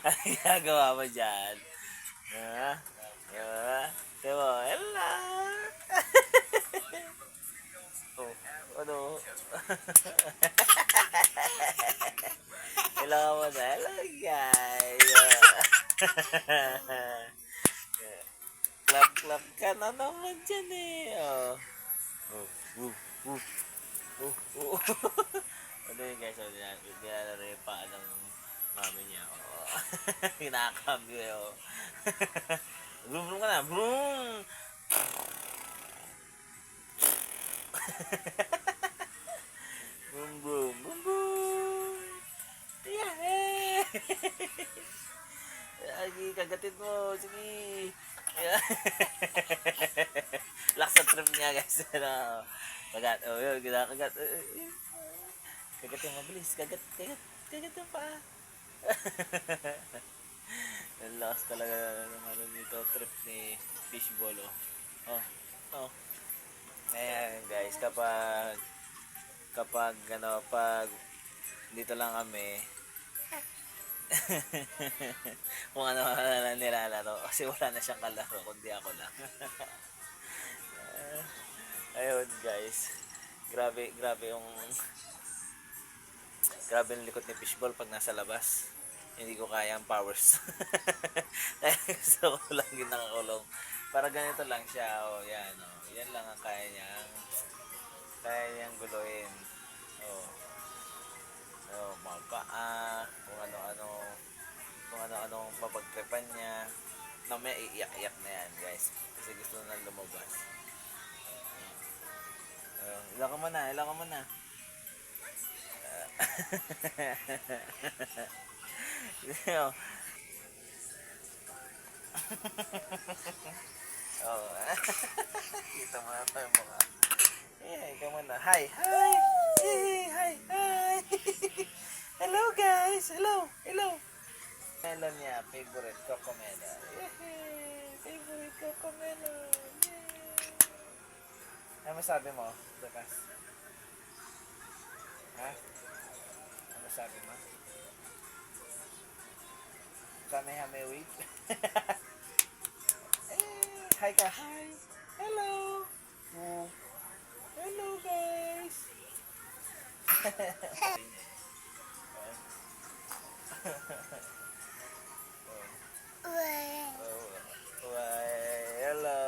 Ano ginagawa mo dyan? Ha? Diba? Diba? Hello! Oh, ano? Hello mo na. Hello, guys. Clap-clap ka na naman dyan eh. Oh. Oh, oh, oh, oh, oh. Ano yun guys? Nilalaro yung paa ng mami niya. Oh. Kinakambyo eh. Oh. Vroom, vroom ka na. Vroom! Vroom, vroom, vroom, vroom! Yeah! Sige, kagatin mo. Sige. Yeah. Laks sa trip niya guys. Ano? Kagat. Oh, yun. Kagat. Kagat yung mabilis. Kagat. Kagat. Kagat yung paa. Ang lakas talaga ng ano nito. Trip ni Fishball. Oh. Oh. Oh. Ayan guys. Kapag ano, pag dito lang kami, kung ano na nilalaro kasi wala na siyang kalaro kundi ako lang. Ayun guys, grabe yung likod ni Fishball pag nasa labas. Hindi ko kaya ang powers. Kaya gusto ko lang yung nakakulong para ganito lang siya. Oh, yan, oh. Yan lang ang kaya niyang guluhin. Oh, oh, mga paa, kung ano-anong mapagtripan niya. Na may iiyak-iyak na yan guys kasi gusto na lumabas. Ilang ka muna, ilang ka muna. Oh. Oh. Kita mo na tayo mga. Ikaw muna. Hi, hi. Hey, hi, hi. Hello guys. Hello, hello. Melon niya, favorite Cocomelon. Favorite Cocomelon. Ano masabi mo, Lucas? Ha? Ano masabi mo? Kamehameha wave? Hi ka. Hi. Hello. Oh. Hello guys. Why? Hello.